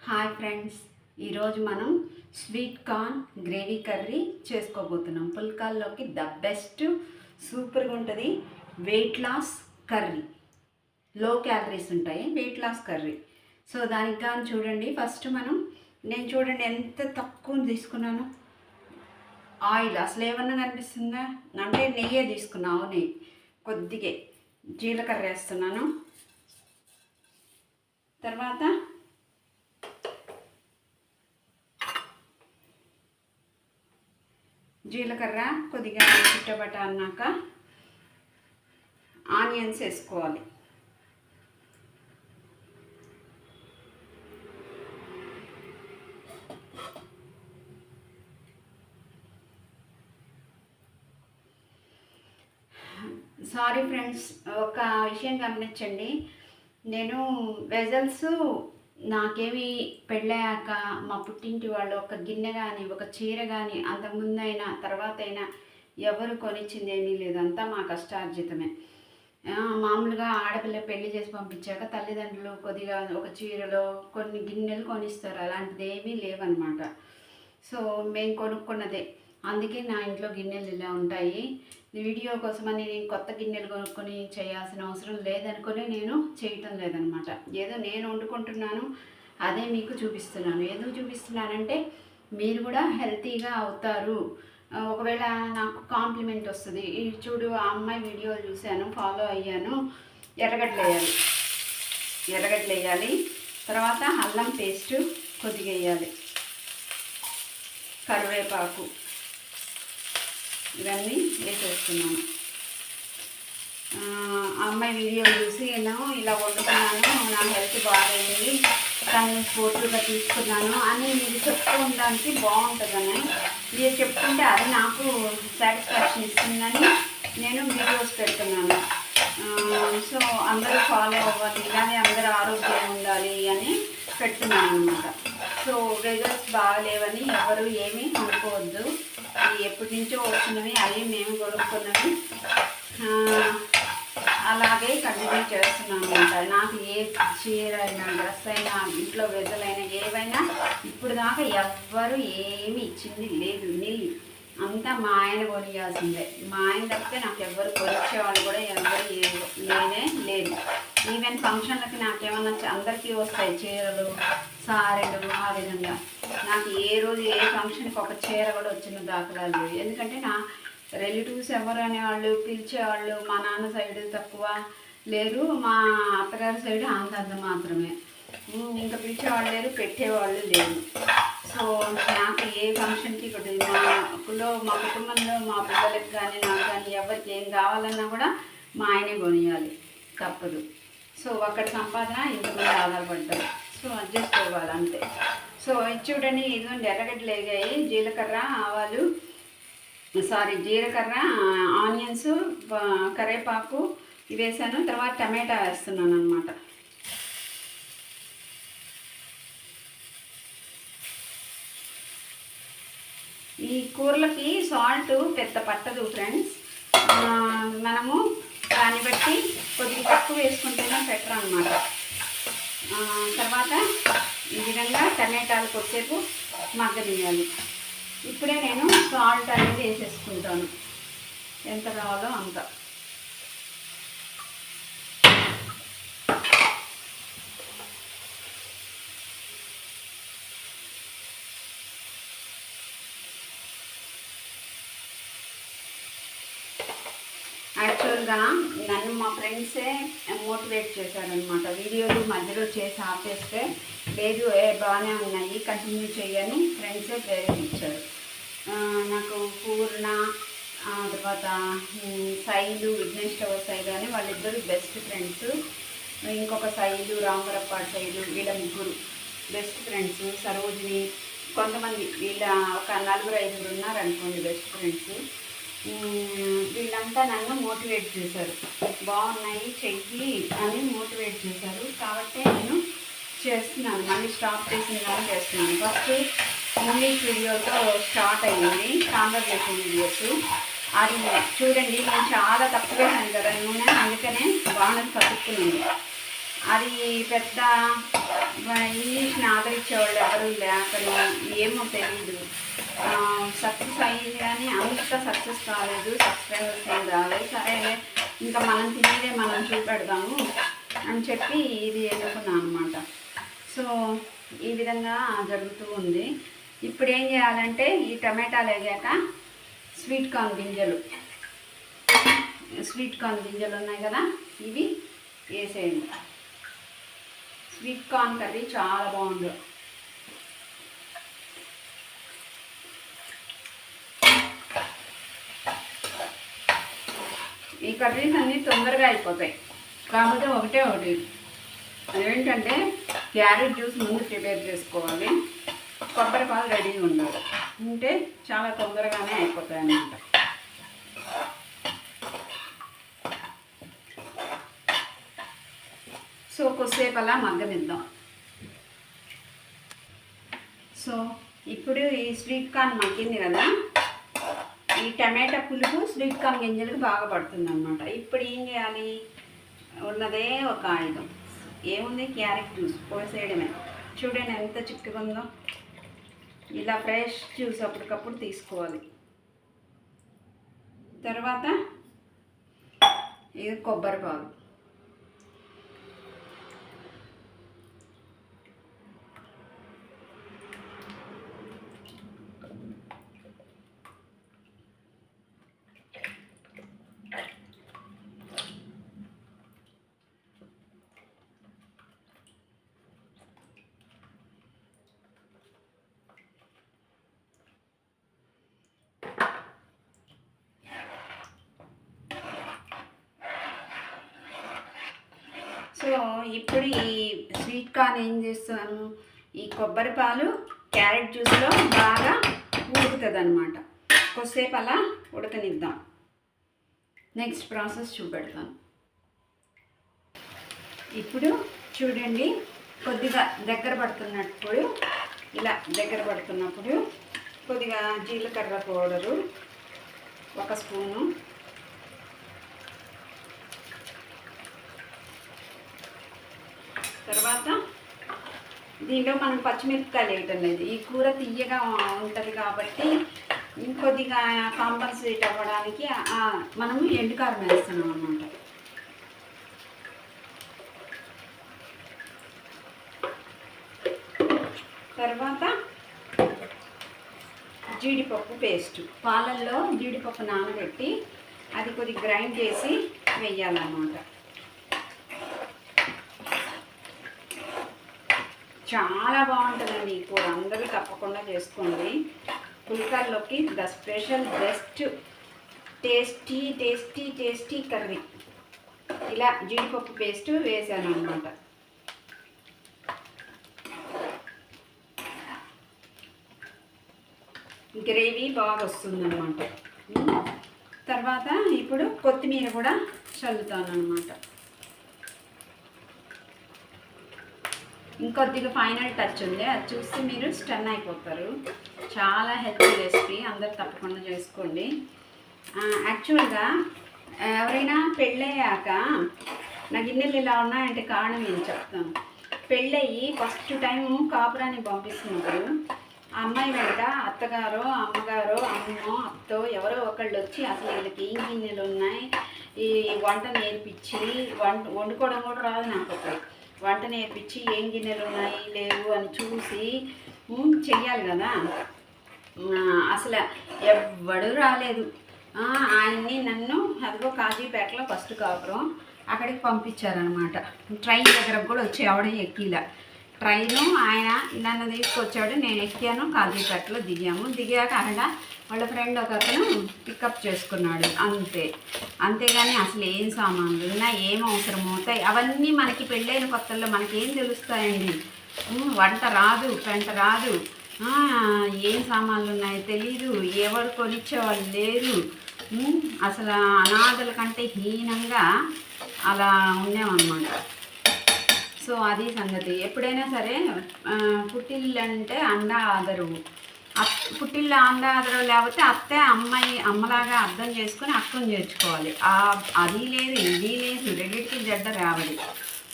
Hi friends, ఈరోజు మనం sweet corn gravy curry చేసుకోబోతున్నాం. పుల్కాల్లోకి ద బెస్ట్, సూపర్గా ఉంటుంది. Weight loss curry, low calories ఉంటాయి. Weight loss curry. సో దానికి కానీ చూడండి, ఫస్ట్ నేను చూడండి ఎంత తక్కువ తీసుకున్నాను ఆయిల్. అసలు ఏమన్నా కనిపిస్తుందా అంటే నెయ్యే తీసుకున్నాను. నెయ్యి కొద్దిగా, జీలకర్ర వేస్తున్నాను. తర్వాత జీలకర్ర కొద్దిగా చిట్టబట అన్నాక ఆనియన్స్ వేసుకోవాలి. సారీ ఫ్రెండ్స్, ఒక విషయం గమనించండి. నేను వెజల్స్ నాకేమి పెళ్ళాక మా పుట్టింటి వాళ్ళు ఒక గిన్నె కానీ ఒక చీర కానీ అంతకుముందైనా తర్వాత అయినా ఎవరు కొనిచ్చింది ఏమీ లేదు. అంతా మా కష్టార్జితమే. మామూలుగా ఆడపిల్ల పెళ్లి చేసి పంపించాక తల్లిదండ్రులు కొద్దిగా ఒక చీరలో కొన్ని గిన్నెలు కొనిస్తారు. అలాంటిది ఏమీ లేవన్నమాట. సో మేము కొనుక్కున్నదే. అందుకే నా ఇంట్లో గిన్నెలు ఇలా ఉంటాయి. వీడియో కోసమని నేను కొత్త గిన్నెలు కొనుక్కొని చేయాల్సిన అవసరం లేదనుకొని నేను చేయటం లేదనమాట. ఏదో నేను వండుకుంటున్నాను, అదే మీకు చూపిస్తున్నాను. ఎందుకు చూపిస్తున్నానంటే మీరు కూడా హెల్తీగా అవుతారు. ఒకవేళ నాకు కాంప్లిమెంట్ వస్తుంది, చూడు ఆ అమ్మాయి వీడియోలు చూశాను, ఫాలో అయ్యాను. ఎర్రగడ్డలు వేయాలి. తర్వాత అల్లం పేస్టు కొద్దిగా వేయాలి, కరివేపాకు, ఇవన్నీ వేసేస్తున్నాను. అమ్మాయి వీడియో చూసి నేను ఇలా వండుకున్నాను, నా హెల్త్ బాగైంది, కానీ స్పోర్ట్గా తీసుకున్నాను అని మీరు చెప్పుకోవడానికి బాగుంటుందని, మీరు చెప్పుకుంటే అది నాకు సాటిస్ఫాక్షన్ ఇస్తుందని నేను వీడియోస్ పెడుతున్నాను. సో అందరూ ఫాలో అవ్వాలి, ఇలానే అందరూ ఆరోగ్యంగా ఉండాలి అని పెడుతున్నాను అనమాట. సో రిజల్ట్స్ బాగలేవని ఎవరు ఏమీ అనుకోవద్దు. ఎప్పటి నుంచో వచ్చినవి, అవి మేము కొనుక్కున్నవి అలాగే కంటిన్యూ చేస్తున్నాను అనమాట. నాకు ఏ చీర అయినా, డ్రెస్ అయినా, ఇంట్లో వెజలైనా, ఏవైనా ఇప్పుడు దాకా ఎవ్వరు ఏమి ఇచ్చింది లేదు. నీళ్ళు అంతా మా ఆయన కొనియాల్సిందే. మా ఆయన తప్పితే నాకు ఎవ్వరు కొనిచ్చేవాళ్ళు కూడా ఎవరు లేనే లేదు. ఈవెన్ ఫంక్షన్లకి నాకేమన్నా అందరికీ వస్తాయి చీరలు, సారెలు. ఆ విధంగా నాకు ఏ రోజు ఏ ఫంక్షన్కి ఒక చీర కూడా వచ్చిన దాఖలాలు లేవు. ఎందుకంటే నా రిలేటివ్స్ ఎవరు అనేవాళ్ళు, పిలిచేవాళ్ళు మా నాన్న సైడ్ తక్కువ లేరు, మా అత్తగారి సైడ్ అంతంత మాత్రమే. ఇంకా పిలిచేవాళ్ళు లేరు, పెట్టేవాళ్ళు లేరు. సో నాకు ఏ ఫంక్షన్కి మా కుటుంబంలో మా పిల్లలకి కానీ నాకు కానీ ఎవరికి ఏం కావాలన్నా కూడా మా ఆయనే కొనియాలి, తప్పదు. సో అక్కడ సంపాదన ఇంతమంది ఆధారపడ్డారు. సో అడ్జస్ట్ అవ్వాలి అంతే. సో ఇది చూడండి, ఇదిగోండి ఎర్రగడ్డలు వేగాయి, జీలకర్ర, ఆవాలు, జీలకర్ర, ఆనియన్స్, కరివేపాకు ఇవి వేసాను. తర్వాత టమాటా వేస్తున్నాను అనమాట. ఈ కూరలకి సాల్ట్ పెద్ద పట్టదు ఫ్రెండ్స్. మనము దాన్ని బట్టి కొద్దిగా తక్కువ వేసుకుంటేనే బెటర్ అనమాట. తర్వాత ఈ విధంగా టమాటాలు కొద్దిసేపు మగ్గనియాలి. ఇప్పుడే నేను సాల్ట్ అనేది వేసేసుకుంటాను, ఎంత కావాలో అంత. యాక్చువల్గా నన్ను మా ఫ్రెండ్సే మోటివేట్ చేశారనమాట. వీడియోలు మధ్యలో చేసి ఆపేస్తే లేదు బాగానే ఉన్నాయి కంటిన్యూ చేయని ఫ్రెండ్సే ప్రేరేపించారు. నాకు పూర్ణ, తర్వాత శైలు, విఘ్నేశ్వర శైలు అని వాళ్ళిద్దరు బెస్ట్ ఫ్రెండ్స్. ఇంకొక శైలు, రామవరపాడు శైలు, వీళ్ళ ముగ్గురు బెస్ట్ ఫ్రెండ్స్. సరోజిని, కొంతమంది వీళ్ళ ఒక 4-5 ఉన్నారనుకోండి బెస్ట్ ఫ్రెండ్స్. వీళ్ళంతా నన్ను మోటివేట్ చేశారు, బాగున్నాయి చెయ్యి అని మోటివేట్ చేశారు. కాబట్టి నేను చేస్తున్నాను, మళ్ళీ స్టాప్ చేస్తున్నాను. ఫస్ట్ ఇంగ్లీష్ వీడియోతో స్టార్ట్ అయ్యింది, కాన్వర్జేషన్ వీడియోస్. అది చూడండి, నేను చాలా తక్కువ వేసాను కదా నూనె, అందుకనే బాగా కట్టుకున్నాను. అది పెద్ద ఇంగ్లీష్ని ఆదరించే ఎవరు లేకనో ఏమో తెలీదు, సక్సెస్ అయ్యింది కానీ అంత సక్సెస్ కాలేదు, సబ్స్క్రైబర్స్ ఏం రాలేదు. సరే ఇంకా మనం తినేదే మనం చూపెడదాము అని చెప్పి ఇది ఎన్నుకున్నాను అనమాట. సో ఈ విధంగా జరుగుతూ ఉంది. ఇప్పుడు ఏం చేయాలంటే ఈ టమాటాలు వేగాక స్వీట్ కార్న్ గింజలు ఉన్నాయి కదా, ఇవి వేసేయండి. స్వీట్ కార్న్ కర్రీ చాలా బాగుంది. ఈ కర్రీస్ అన్నీ తొందరగా అయిపోతాయి, కాకపోతే ఒకటి ఏంటంటే క్యారెట్ జ్యూస్ ముందు ప్రిపేర్ చేసుకోవాలి, కొబ్బరి పాలు రెడీగా ఉండాలి, అంటే చాలా తొందరగానే అయిపోతాయి అన్నమాట. సో కొద్దిసేపు అలా మగ్గనిద్దాం. సో ఇప్పుడు ఈ స్వీట్ కార్న్ మగ్గింది కదా, ఈ టమాటా పులుపు స్వీట్ కార్న్ గింజలకు బాగా పడుతుంది అన్నమాట. ఇప్పుడు ఏం చేయాలి, ఉన్నదే ఒక ఆయుధం, ఏముంది, క్యారెట్ జ్యూస్ పోసేయడమే. చూడండి ఎంత చిక్కగా ఉందో. ఇలా ఫ్రెష్ జ్యూస్ అప్పటికప్పుడు తీసుకోవాలి. తర్వాత ఇది కొబ్బరి పాలు, సో ఇప్పుడు ఈ స్వీట్ కార్న్ ఏం చేస్తాను, ఈ కొబ్బరి పాలు క్యారెట్ జ్యూస్లో బాగా ఉడుకుతుంది అన్నమాట. కొద్దిసేపు అలా ఉడకనిద్దాం. నెక్స్ట్ ప్రాసెస్ చూపెడతాను. ఇప్పుడు చూడండి, కొద్దిగా దగ్గర పడుతున్నప్పుడు, ఇలా దగ్గర పడుతున్నప్పుడు కొద్దిగా జీలకర్ర పౌడరు 1 స్పూను, తర్వాత దీంట్లో మనం పచ్చిమిరపకాయలు వేయటం లేదు, ఈ కూర తియ్యగా ఉంటుంది కాబట్టి ఇంకొద్దిగా కాంపన్సేట్ అవ్వడానికి మనము ఎండుకారం వేస్తున్నాం అన్నమాట. తర్వాత జీడిపప్పు పేస్ట్, పాలల్లో జీడిపప్పు నానబెట్టి అది కొద్దిగా గ్రైండ్ చేసి వేయాలన్నమాట. చాలా బాగుంటుందండి ఈ కూర, అందరూ తప్పకుండా చేసుకోండి. పుల్కాల్లోకి the special best tasty tasty tasty curry. ఇలా జీడిపప్పు పేస్ట్ వేసాను అన్నమాట. గ్రేవీ బాగా వస్తుందన్నమాట. తర్వాత ఇప్పుడు కొత్తిమీర కూడా చల్లుతాను అన్నమాట. ఇంకొద్దిగా ఫైనల్ టచ్ ఉంది, అది చూస్తే మీరు స్టన్ అయిపోతారు. చాలా హెల్తీ రెసిపీ, అందరు తప్పకుండా చేసుకోండి. యాక్చువల్గా ఎవరైనా పెళ్ళయ్యాక నా గిన్నెలు ఇలా ఉన్నాయంటే కారణం ఏం చెప్తాను. పెళ్ళయ్యి ఫస్ట్ టైం కాపురానికి పంపిస్తున్నప్పుడు ఆ అమ్మాయి వెంట అత్తగారో అమ్మగారో అమ్మో అత్తో ఎవరో ఒకళ్ళు వచ్చి అసలు వీళ్ళకి ఏం గిన్నెలు ఉన్నాయి, ఈ వంట నేర్పించి వండుకోవడం కూడా రాదు నాకు, ఒకటి వంట నేర్పించి ఏం గిన్నెలు ఉన్నాయి లేవు అని చూసి చెయ్యాలి కదా. అసలు ఎవ్వడు రాలేదు. ఆయన్ని నన్ను అదిగో కాజీపేటలో ఫస్ట్ కాపురం అక్కడికి పంపించారనమాట. ట్రైన్ దగ్గరకు కూడా వచ్చి ఎవడే ఎక్కిలా, ట్రైను ఆయన నన్ను తీసుకొచ్చాడు, నేను ఎక్కాను, కాజీపేటలో దిగాక అక్కడ వాళ్ళ ఫ్రెండ్ ఒక అతను పికప్ చేసుకున్నాడు, అంతేగాని అసలు ఏం సామాన్లు ఉన్నాయి, ఏం అవసరం అవుతాయి అవన్నీ మనకి పెళ్ళైన కొత్తల్లో మనకేం తెలుస్తాయండి. వంట రాదు, పెంట రాదు, ఏం సామాన్లు ఉన్నాయో తెలీదు, ఎవరు కొనిచ్చేవాళ్ళు లేరు. అసలు అనాథల కంటే హీనంగా అలా ఉన్నామన్నమాట. సో అది సంగతి. ఎప్పుడైనా సరే పుట్టిల్లు అంటే అండ ఆదరు, పుట్టిల్లు అండ ఆదరు లేకపోతే అత్తే అమ్మలాగా అర్థం చేసుకొని అక్కను చేర్చుకోవాలి. అది లేదు ఇది లేదు, రెండింటికి జడ్డ రావాలి.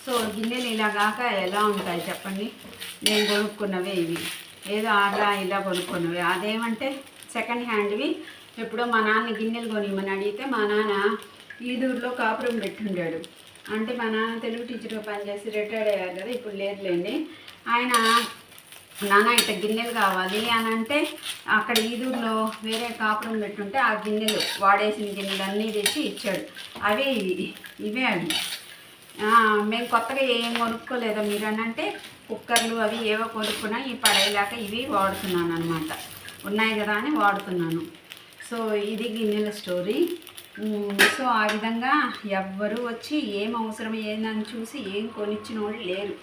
సో గిన్నెలు ఇలాగాక ఎలా ఉంటాయి చెప్పండి, నేను కొనుక్కున్నవే ఇవి. ఏదో అలా ఇలా కొనుక్కున్నవి. అదేమంటే సెకండ్ హ్యాండ్వి. ఎప్పుడో మా నాన్న గిన్నెలు కొనిమని అడిగితే మా నాన్న ఈదూరులో కాపురం పెట్టుండాడు. అంటే మా నాన్న తెలుగు టీచర్గా పనిచేసి రిటైర్డ్ అయ్యారు కదా, ఇప్పుడు లేదులేండి. ఆయన నాన్న ఇట్లా గిన్నెలు కావాలి అని అంటే అక్కడ ఈదూరులో వేరే కాపురం పెట్టుంటే ఆ గిన్నెలు వాడేసిన గిన్నెలు అన్నీ తెచ్చి ఇచ్చాడు. అవే ఇవే అవి. మేము కొత్తగా ఏం కొనుక్కోలేదా మీరు అని అంటే కుక్కర్లు అవి ఏవో కొనుక్కున్నా ఈ పడేలాక ఇవి వాడుతున్నాను అనమాట. ఉన్నాయి కదా అని వాడుతున్నాను. సో ఇది గిన్నెల స్టోరీ. సో ఆ విధంగా ఎవ్వరూ వచ్చి ఏం అవసరం ఏందని చూసి ఏం కొనిచ్చిన వాళ్ళు లేరు.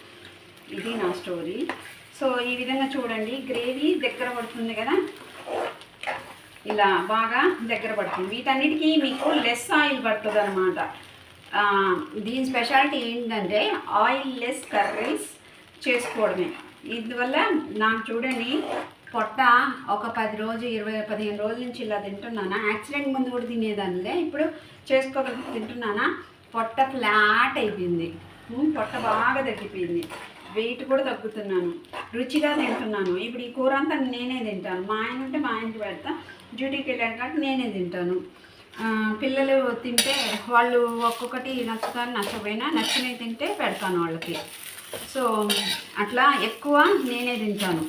ఇది నా స్టోరీ. సో ఈ విధంగా చూడండి, గ్రేవీ దగ్గర పడుతుంది కదా, ఇలా బాగా దగ్గర పడుతుంది. వీటన్నిటికీ మీకు లెస్ ఆయిల్ పడుతుంది అనమాట. దీని స్పెషాలిటీ ఏంటంటే ఆయిల్ లెస్ కర్రీస్ చేసుకోవడమే. ఇందువల్ల నాకు చూడండి పొట్ట ఒక 10 రోజులు 15 రోజుల నుంచి ఇలా తింటున్నానా. యాక్సిడెంట్ ముందు కూడా తినేదానిలే, ఇప్పుడు చేసుకోగలిగి తింటున్నానా. పొట్ట ఫ్లాట్ అయిపోయింది, పొట్ట బాగా తగ్గిపోయింది, వెయిట్ కూడా తగ్గుతున్నాను, రుచిగా తింటున్నాను. ఇప్పుడు ఈ కూర అంతా నేనే తింటాను. మా ఆయన ఉంటే మా ఆయనకి పెడతా, డ్యూటీకి వెళ్ళాను కాబట్టి నేనే తింటాను. పిల్లలు తింటే వాళ్ళు ఒక్కొక్కటి నచ్చుతారు, నచ్చకపోయినా నచ్చినవి తింటే పెడతాను వాళ్ళకి. సో అట్లా ఎక్కువ నేనే తింటాను,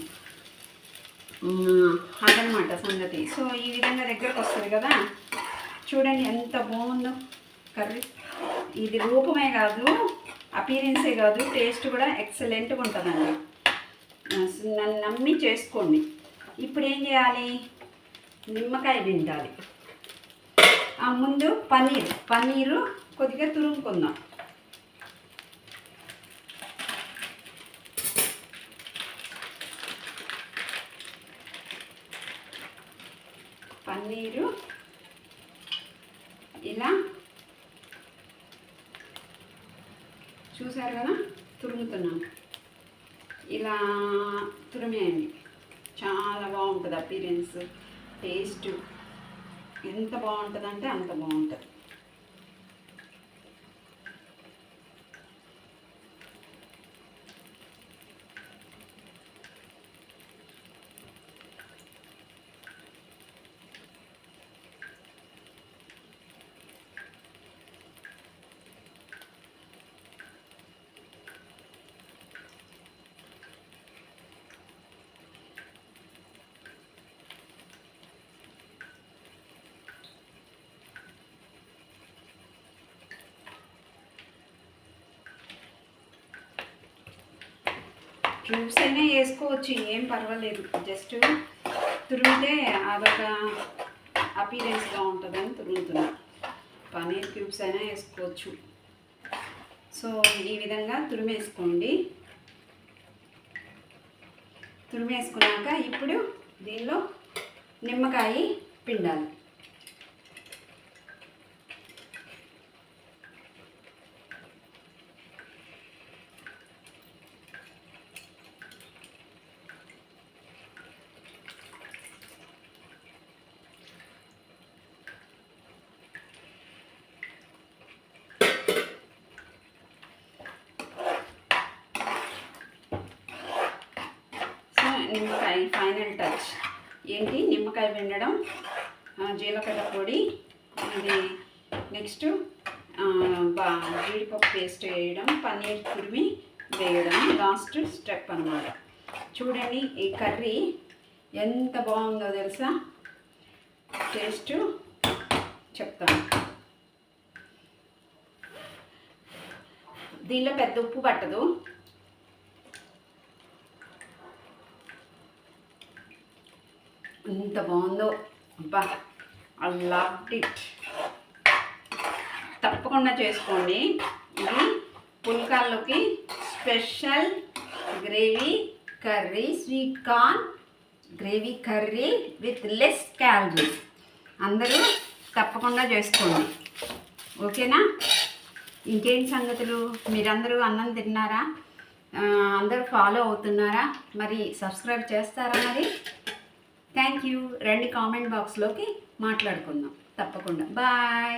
అదనమాట సంగతి. సో ఈ విధంగా దగ్గరకు వస్తుంది కదా, చూడండి ఎంత బాగుందో కర్రీ. ఇది రూపమే కాదు, అపీరెన్సే కాదు, టేస్ట్ కూడా ఎక్సలెంట్గా ఉంటుందండి. నన్ను నమ్మి చేసుకోండి. ఇప్పుడు ఏం చేయాలి, నిమ్మకాయ పిండాలి. ముందు పన్నీరు కొద్దిగా తురుముకుందాం. పన్నీరు ఇలా చూసారు కదా, తురుముతున్నాను. ఇలా తురిమేయండి, చాలా బాగుంటుంది. అపీరెన్స్, టేస్ట్ ఎంత బాగుంటుందంటే అంత బాగుంటుంది. క్యూబ్స్ అయినా వేసుకోవచ్చు, ఏం పర్వాలేదు. జస్ట్ తురిమితే అదొక అపీరెన్స్గా ఉంటుందని తురుగుతున్నా. పన్నీర్ క్యూబ్స్ అయినా వేసుకోవచ్చు. సో ఈ విధంగా తురిమేసుకోండి. తురిమేసుకున్నాక ఇప్పుడు దీనిలో నిమ్మకాయ పిండాలి. నిమ్మకాయ ఫైనల్ టచ్ ఏంటి, నిమ్మకాయ పిండడం, జీలకర్ర పొడి, ఇది నెక్స్ట్ జీడిపప్పు పేస్ట్ వేయడం, పన్నీర్ తురిమి వేయడం లాస్ట్ స్టెప్ అన్నమాట. చూడండి ఈ కర్రీ ఎంత బాగుందో తెలుసా, టేస్ట్ చెప్తాను. దీనిలో పెద్ద ఉప్పు పట్టదు. ఎంత బాగుందో, అబ్బా, ఐ లవ్డ్ ఇట్. తప్పకుండా చేసుకోండి. ఇది పుల్కాల్లోకి special gravy curry, sweet corn gravy curry with less calories. అందరూ తప్పకుండా చేసుకోండి, ఓకేనా? ఇంకేంటి సంగతులు, మీరందరూ అన్నం తిన్నారా? అందరూ ఫాలో అవుతున్నారా? మరి సబ్స్క్రైబ్ చేస్తారా? మరి థ్యాంక్ యూ. రండి కామెంట్ బాక్స్లోకి మాట్లాడుకుందాం తప్పకుండా. బాయ్.